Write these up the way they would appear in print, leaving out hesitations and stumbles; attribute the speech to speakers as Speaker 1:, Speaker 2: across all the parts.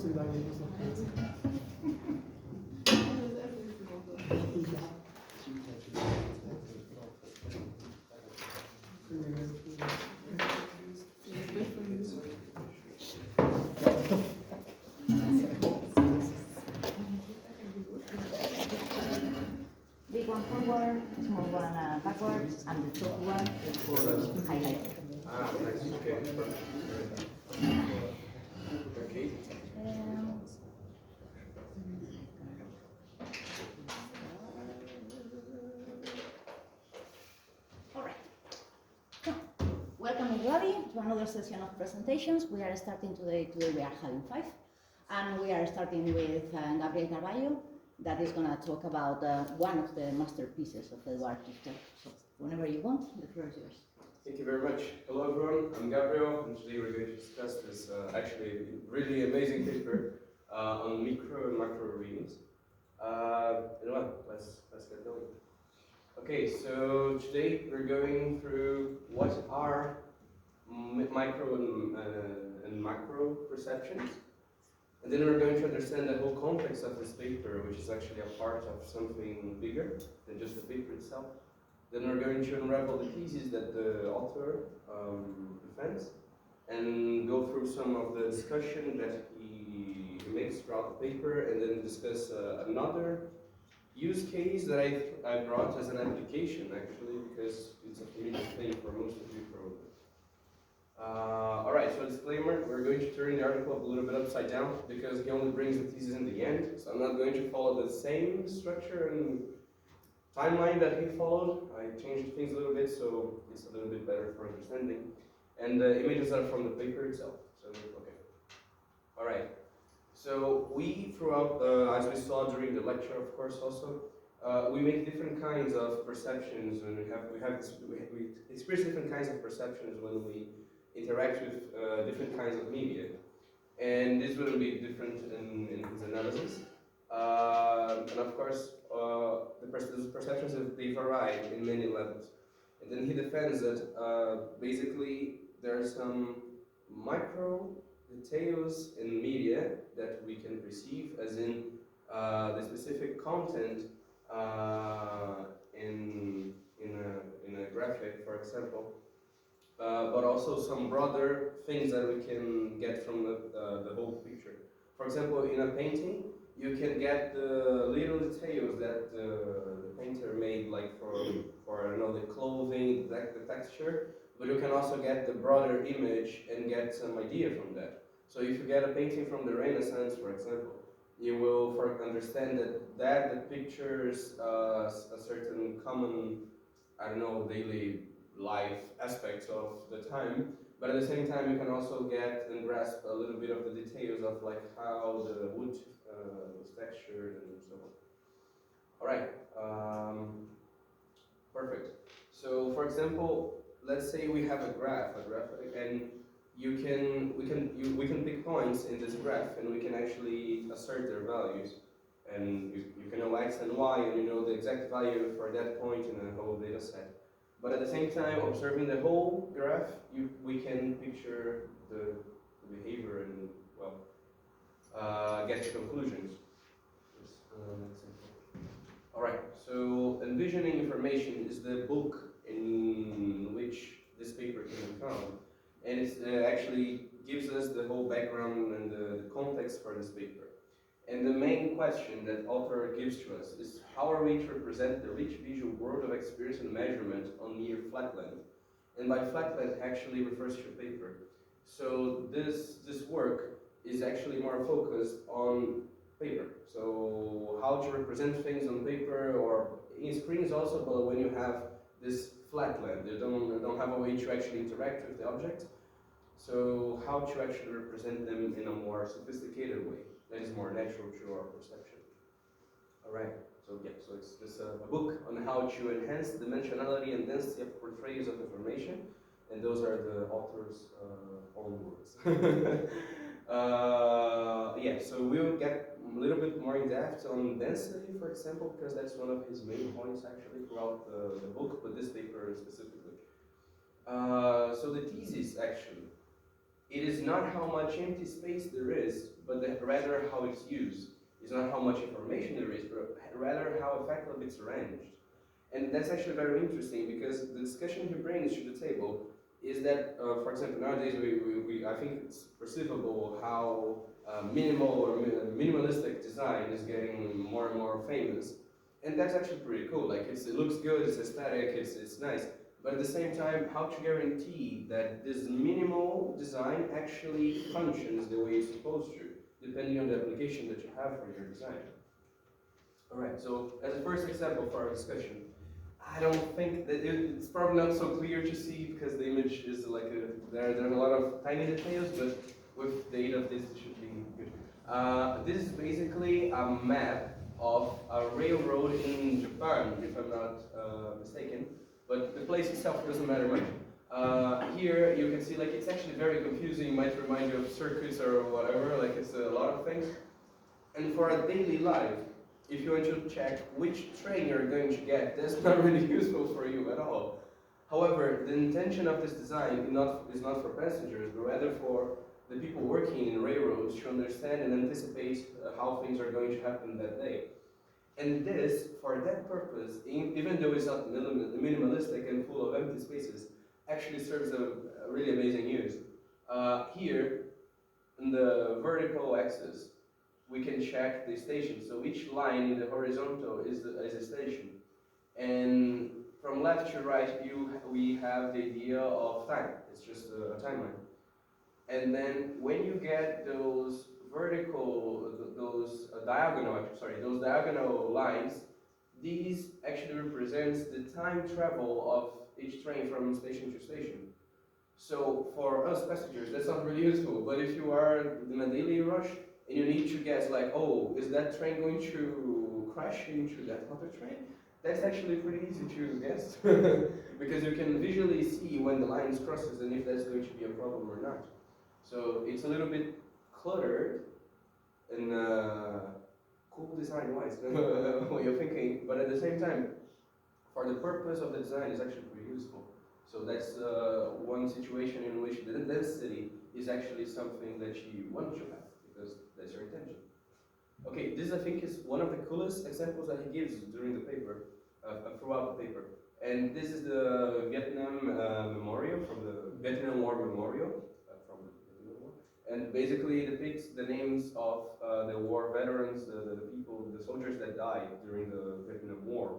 Speaker 1: musst du wieder gehen, muss noch tanzen.
Speaker 2: Big one forward, small one backwards, and the top one is for highlight.
Speaker 3: Nice. Okay. Okay.
Speaker 2: All right. So, welcome everybody to another session of presentations. We are starting today we are having 5. And we are starting with Gabriel Carballo, that is going to talk about one of the masterpieces of Eduard Richter. So, whenever you want, the floor is yours.
Speaker 3: Thank you very much. Hello everyone, I'm Gabriel, and today we're going to discuss this actually really amazing paper on micro and macro readings. Well, let's get going. Okay, so today we're going through what are micro and macro perceptions. And then we're going to understand the whole context of this paper, which is actually a part of something bigger than just the paper itself. Then we're going to unravel the thesis that the author defends, and go through some of the discussion that he makes throughout the paper, and then discuss another use case that I brought as an application, actually, because it's a familiar thing for most of you probably. Alright, so disclaimer, we're going to turn the article a little bit upside down because he only brings the thesis in the end, so I'm not going to follow the same structure and timeline that he followed. I changed things a little bit so it's a little bit better for understanding. And the images are from the paper itself, so okay. Alright, so we throughout, as we saw during the lecture of course also, we make different kinds of perceptions, and we experience different kinds of perceptions when we interact with different kinds of media. And this will be different in his analysis. And of course, the perceptions, they vary in many levels. And then he defends that basically there are some micro details in media that we can perceive, as in the specific content in a graphic, for example. But also some broader things that we can get from the whole picture. For example, in a painting, you can get the little details that the painter made, like for I don't know, the clothing, the texture, but you can also get the broader image and get some idea from that. So if you get a painting from the Renaissance, for example, you will understand that pictures a certain common, I don't know, daily life aspects of the time, but at the same time you can also get and grasp a little bit of the details of like how the wood was textured and so on. Alright, perfect. So for example, let's say we have a graph, and we can pick points in this graph, and we can actually assert their values. And you can know x and y, and you know the exact value for that point in a whole data set. But at the same time, observing the whole graph, we can picture the behavior and, well, get to conclusions. Alright, so Envisioning Information is the book in which this paper can be found. And it actually gives us the whole background and the context for this paper. And the main question that author gives to us is, how are we to represent the rich visual world of experience and measurement on mere flatland? And by flatland actually refers to paper. So this work is actually more focused on paper. So how to represent things on paper or in screens also, but when you have this flatland, you don't have a way to actually interact with the object. So how to actually represent them in a more sophisticated way that is more natural to our perception. Alright, so yeah, so it's just a book on how to enhance dimensionality and density of portrayals of information, and those are the author's own words. Yeah, so we'll get a little bit more in depth on density, for example, because that's one of his main points actually throughout the book, but this paper specifically. So the thesis actually, it is not how much empty space there is, but rather how it's used. It's not how much information there is, but rather how effectively it's arranged. And that's actually very interesting because the discussion he brings to the table is that, for example, nowadays I think it's perceivable how minimal or minimalistic design is getting more and more famous. And that's actually pretty cool. Like it looks good, it's aesthetic, it's nice. But at the same time, how to guarantee that this minimal design actually functions the way it's supposed to, depending on the application that you have for your design. Alright, so as a first example for our discussion, I don't think that it's probably not so clear to see because the image is like there are a lot of tiny details, but with the aid of this it should be good. This is basically a map of a railroad in Japan, if I'm not mistaken, but the place itself doesn't matter much. Here you can see like it's actually very confusing, it might remind you of circuits or whatever, like it's a lot of things. And for a daily life, if you want to check which train you're going to get, that's not really useful for you at all. However, the intention of this design is not for passengers, but rather for the people working in railroads to understand and anticipate how things are going to happen that day. And this, for that purpose, even though it's not minimalistic and full of empty spaces, actually serves a really amazing use. Here, in the vertical axis, we can check the station. So each line in the horizontal is a station. And from left to right, we have the idea of time. It's just a timeline. And then when you get those those diagonal lines, these actually represents the time travel of each train from station to station. So for us passengers, that's not really useful. But if you are in a daily rush and you need to guess, like, oh, is that train going to crash into that other train? That's actually pretty easy to guess because you can visually see when the lines crosses and if that's going to be a problem or not. So it's a little bit cluttered and cool design-wise way of thinking, but at the same time, for the purpose of the design, it's actually pretty useful. So that's one situation in which the density is actually something that you want to have, because that's your intention. Okay, this I think is one of the coolest examples that he gives during the paper, throughout the paper. And this is the Vietnam memorial, from the Vietnam War Memorial, from the Vietnam War. And basically depicts the names of the war veterans, the people, the soldiers that died during the Vietnam War.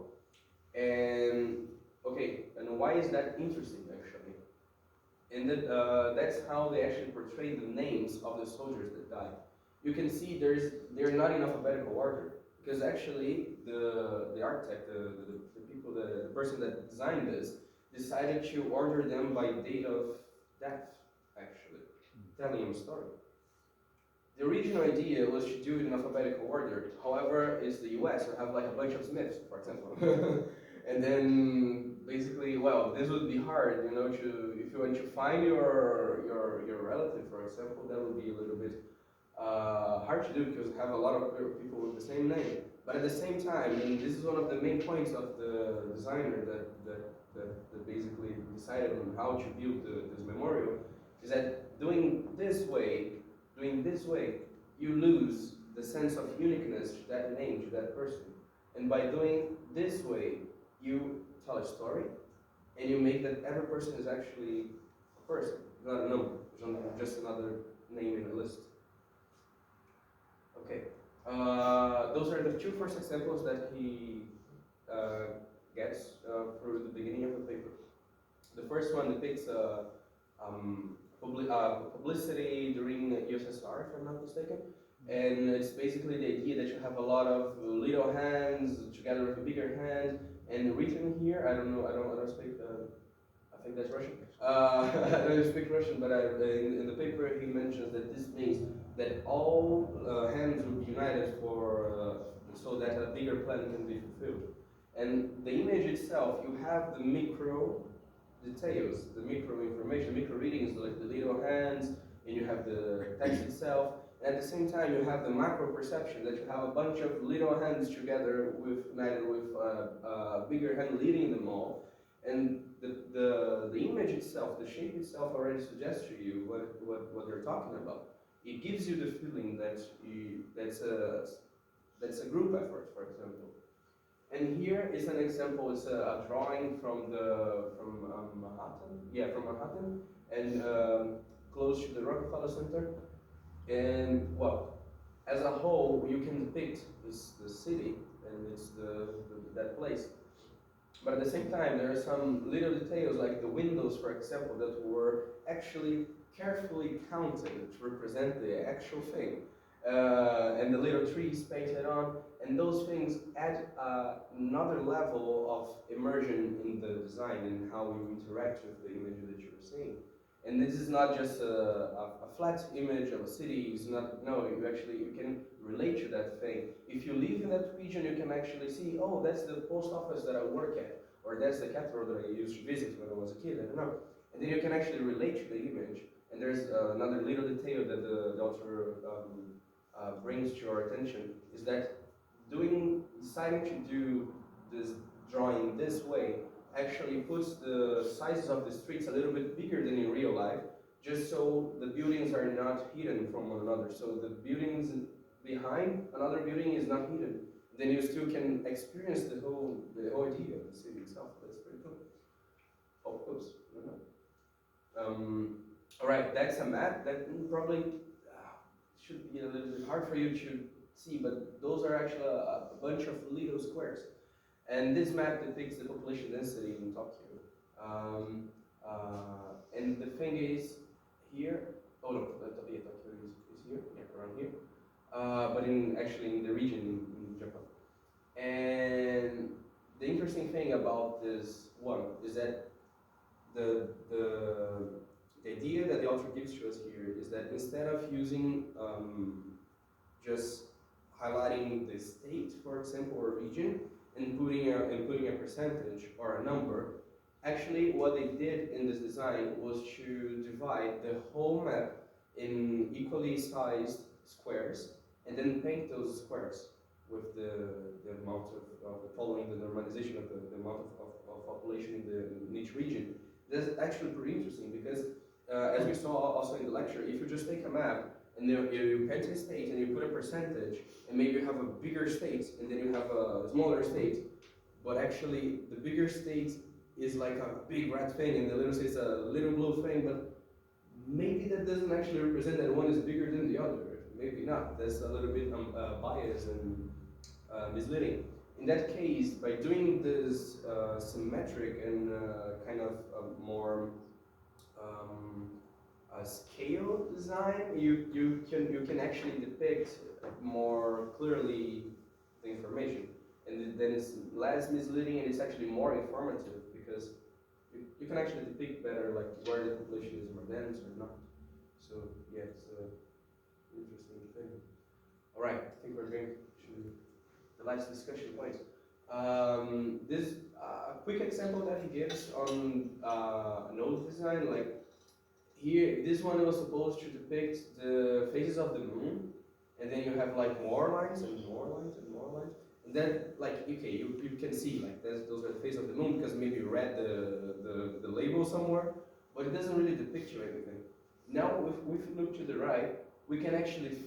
Speaker 3: And okay, and why is that interesting actually? And that's how they actually portray the names of the soldiers that died. You can see they're not in alphabetical order because actually the architect, the people, the person that designed this, decided to order them by date of death, actually, telling a story. The original idea was to do it in alphabetical order. However, it's the US, we have like a bunch of Smiths, for example. And then basically, well, this would be hard, you know, if you want to find your relative, for example, that would be a little bit hard to do because we have a lot of people with the same name. But at the same time, and this is one of the main points of the designer that basically decided on how to build this memorial, is that doing this way, you lose the sense of uniqueness to that name, to that person. And by doing this way, you tell a story, and you make that every person is actually a person, not a number, just another name in a list. Okay, those are the two first examples that he gets through the beginning of the paper. The first one depicts publicity during USSR, if I'm not mistaken. And it's basically the idea that you have a lot of little hands together with a bigger hand. And written here, I don't speak, I think that's Russian. I don't speak Russian, but in the paper he mentions that this means that all hands will be united so that a bigger plan can be fulfilled. And the image itself, you have the micro details, the micro information, micro readings, like the little hands, and you have the text itself. And at the same time, you have the macro perception that you have a bunch of little hands together united with a bigger hand leading them all. And the image itself, the shape itself already suggests to you what they're talking about. it gives you the feeling that that's a group effort, for example. And here is an example. It's a drawing from Manhattan. Yeah, from Manhattan, and close to the Rockefeller Center. And well, as a whole, you can depict the city and it's that place. But at the same time, there are some little details, like the windows, for example, that were actually carefully counted to represent the actual thing. And the little trees painted on, and those things add another level of immersion in the design and how you interact with the image that you're seeing. And this is not just a flat image of a city. It's not, no, you can relate to that thing. If you live in that region, you can actually see, oh, that's the post office that I work at, or that's the cathedral that I used to visit when I was a kid, I don't know. And then you can actually relate to the image. And there's another little detail that the author brings to your attention, is that deciding to do this drawing this way actually puts the sizes of the streets a little bit bigger than in real life, just so the buildings are not hidden from one another. So the buildings behind another building is not hidden. Then you still can experience the whole idea of the city itself. That's pretty cool. Oh, oops. All right, that's a map that probably should be a little bit hard for you to see, but those are actually a bunch of little squares. And this map depicts the population density in Tokyo. And the thing is, here, oh no, yeah, Tokyo is here, yeah, around here. But actually in the region in Japan. And the interesting thing about this one is that the idea that the author gives to us here is that instead of using just highlighting the state, for example, or region, and putting a percentage or a number, actually what they did in this design was to divide the whole map in equally sized squares, and then paint those squares with the amount of following the normalization of the amount of population in each region. That's actually pretty interesting because, as we saw also in the lecture, if you just take a map and you paint a state and you put a percentage, and maybe you have a bigger state and then you have a smaller state, but actually the bigger state is like a big red thing and the little state is a little blue thing, but maybe that doesn't actually represent that one is bigger than the other. Maybe not. That's a little bit biased and misleading. In that case, by doing this symmetric and kind of more scale design, you can actually depict more clearly the information, and then it's less misleading and it's actually more informative because you can actually depict better like where the population is more dense or not. So yeah, it's an interesting thing. All right, I think we're going to the last discussion point. This quick example that he gives on node design, like here, this one was supposed to depict the phases of the moon, and then you have like more lines and more lines and more lines, and then like okay, you can see like those are the phases of the moon because maybe you read the label somewhere, but it doesn't really depict you anything. Now, if we look to the right, we can actually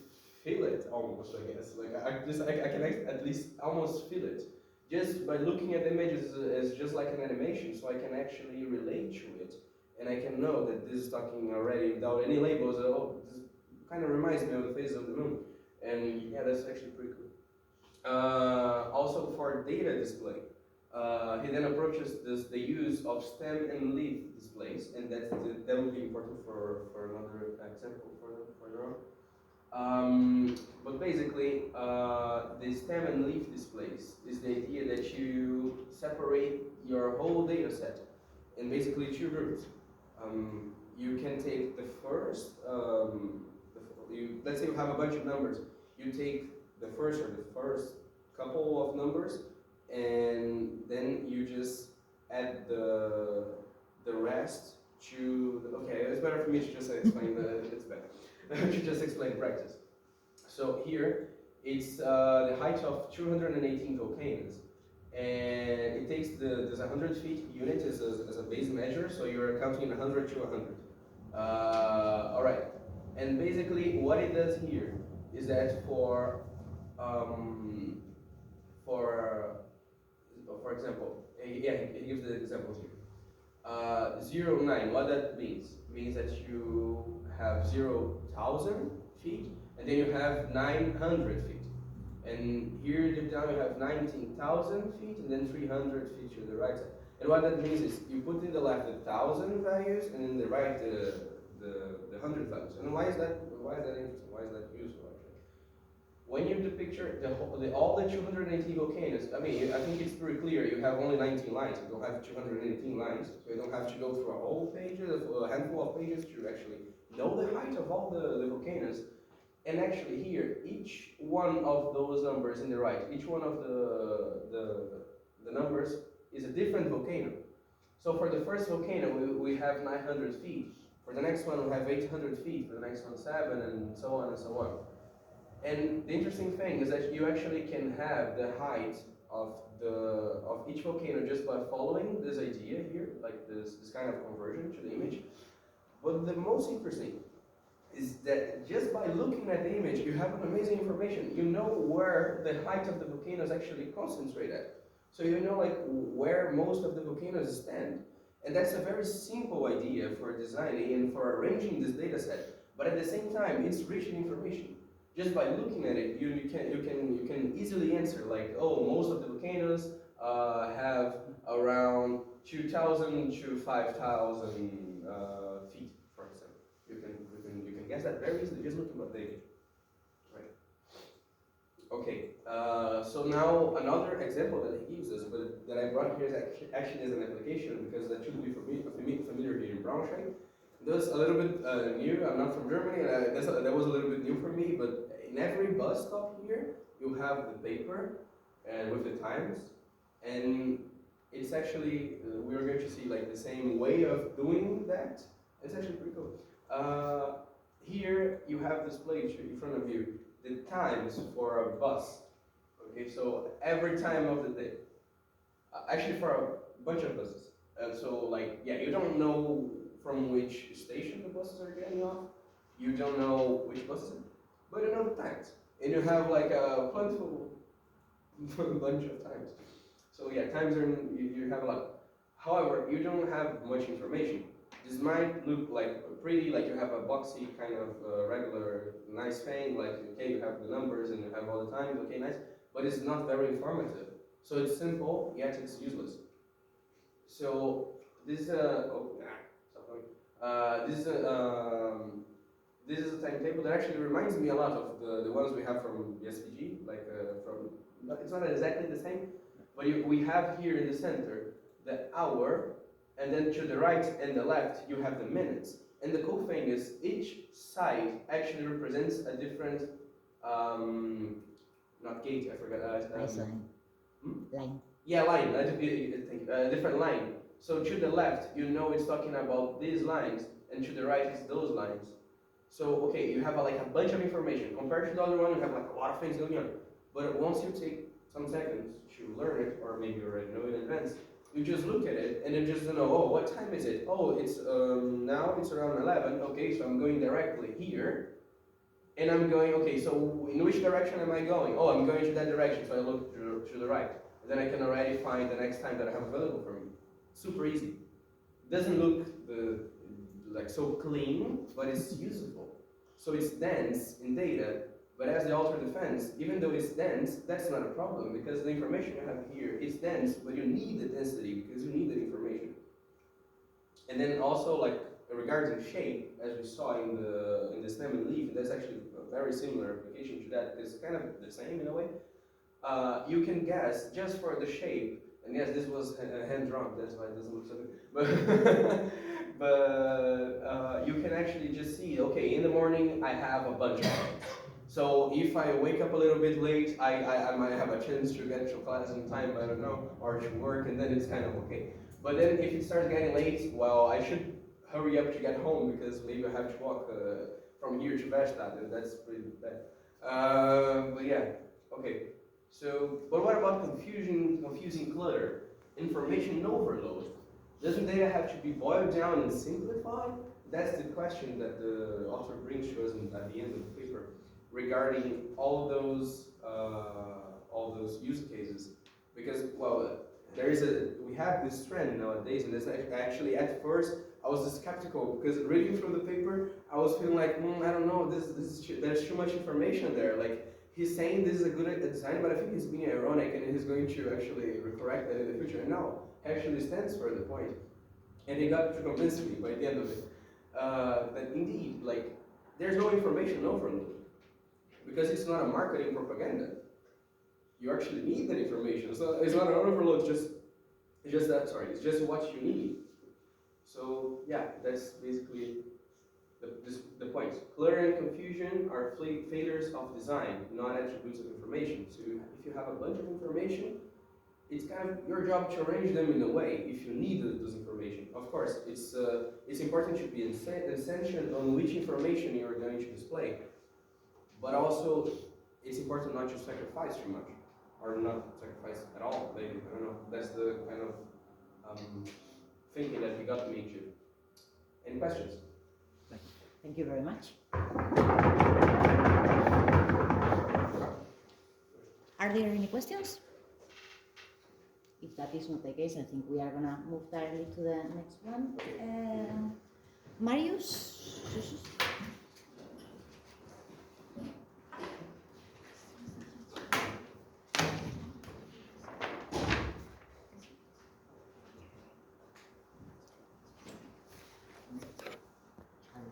Speaker 3: feel it almost, I guess. Like I can at least almost feel it just by looking at the images as just like an animation, so I can actually relate to it, and I can know that this is talking already without any labels. Oh, this kind of reminds me of the phase of the moon, and yeah, that's actually pretty cool. Also for data display, he then approaches the use of stem and leaf displays, and that will be important for another example further on. But basically, the stem and leaf displays is the idea that you separate your whole data set in basically two groups. You can take the first, let's say you have a bunch of numbers. You take the first couple of numbers, and then you just add the rest to. Okay, it's better for me to just explain it's better to just explain practice. So here it's the height of 218 volcanoes, and it takes there's 100 feet unit as a base measure, so you're counting 100 to 100. All right. And basically, what it does here is that for example, yeah, he gives the examples here. 0, 9, what that means? Means that you have 0,000 feet, and then you have 900 feet. And here deep down you have 19,000 feet, and then 300 feet to the right side. And what that means is you put in the left the 1,000 values, and in the right the 100 values. And why is that interesting? Why is that useful actually? When you do picture all the 280 volcanoes, I mean, I think it's pretty clear. You have only 19 lines. You don't have 218 lines, so you don't have to go through a whole page, a handful of pages to actually know the height of all the volcanoes. And actually here, each one of those numbers in the right, each one of the numbers is a different volcano. So for the first volcano, we have 900 feet. For the next one, we have 800 feet. For the next one, 7, and so on and so on. And the interesting thing is that you actually can have the height of each volcano just by following this idea here, like this kind of conversion to the image. But the most interesting is that just by looking at the image, you have an amazing information. You know where the height of the volcanoes actually concentrate at. So you know like where most of the volcanoes stand. And that's a very simple idea for designing and for arranging this data set. But at the same time, it's rich in information. Just by looking at it, you can easily answer like, oh, most of the volcanoes have around 2,000 to 5,000 feet, for example. You can guess that very easily just looking at data. Right. Okay. So now another example that he gives us, but that I brought here is actually as an application because that should be familiar here in Braunschweig. That's a little bit new. I'm not from Germany. That was a little bit new for me. But in every bus stop here, you have the paper with the times, and it's actually we're going to see like the same way of doing that. It's actually pretty cool. Here you have displayed in front of you the times for a bus. Okay, so every time of the day. Actually, for a bunch of buses. So like yeah, you don't know from which station the buses are getting off. You don't know which buses, but you know the times. And you have like a plentiful bunch of times. So yeah, times are, you have a lot. However, you don't have much information. This might look like pretty, like you have a boxy kind of regular nice thing, like okay, you have the numbers and you have all the times, okay, nice, but it's not very informative. So it's simple, yet it's useless. So this this is a timetable that actually reminds me a lot of the ones we have from the SVG, like it's not exactly the same, but we have here in the center the hour, and then to the right and the left you have the minutes. And the cool thing is each side actually represents a different, not gate, I forgot.
Speaker 2: Line. Line.
Speaker 3: Yeah, line, a different line. So to the left, you know it's talking about these lines, and to the right is those lines. So, okay, you have like a bunch of information. Compared to the other one, you have like a lot of things going on. But once you take some seconds to learn it, or maybe you already know it in advance, you just look at it, and then just know, oh, what time is it? Oh, it's now it's around 11, okay, so I'm going directly here. And I'm going, okay, so in which direction am I going? Oh, I'm going to that direction, so I look to the right. And then I can already find the next time that I have available for me. Super easy. Doesn't look like so clean, but it's usable. So it's dense in data, but as the author defends, even though it's dense, that's not a problem because the information you have here is dense, but you need the density because you need the information. And then also like regarding shape, as we saw in the stem and leaf, that's actually a very similar application to that. It's kind of the same in a way. You can guess just for the shape. And yes, this was hand drawn, that's why it doesn't look so good. But you can actually just see, okay, in the morning I have a bunch of things. So if I wake up a little bit late, I might have a chance to get to class in time, I don't know, or to work, and then it's kind of okay. But then if it starts getting late, well, I should hurry up to get home because maybe I have to walk from here to Verstappen, and that's pretty bad. But yeah, okay. So, but what about confusing clutter, information overload? Doesn't data have to be boiled down and simplified? that's the question that the author brings to us at the end of the paper regarding all those use cases. Because, well, we have this trend nowadays, and it's actually at first I was skeptical because reading through the paper, I was feeling like, I don't know, there's too much information there. Like, he's saying this is a good design, but I think he's being ironic and he's going to actually correct that in the future. And no, he actually stands for the point. And he got to convince me by the end of it that indeed, like, there's no information overload because it's not a marketing propaganda. You actually need that information. So it's not an overload, it's just what you need. So yeah, that's basically the point. Clutter and confusion are failures of design, not attributes of information. So if you have a bunch of information, it's kind of your job to arrange them in a way if you need those information. Of course, it's important to be essential on which information you are going to display, but also it's important not to sacrifice too much, or not sacrifice at all. Maybe I don't know. That's the kind of thinking that he got me to. Any questions?
Speaker 2: Thank you very much. Are there any questions? If that is not the case, I think we are gonna move directly to the next one. Marius?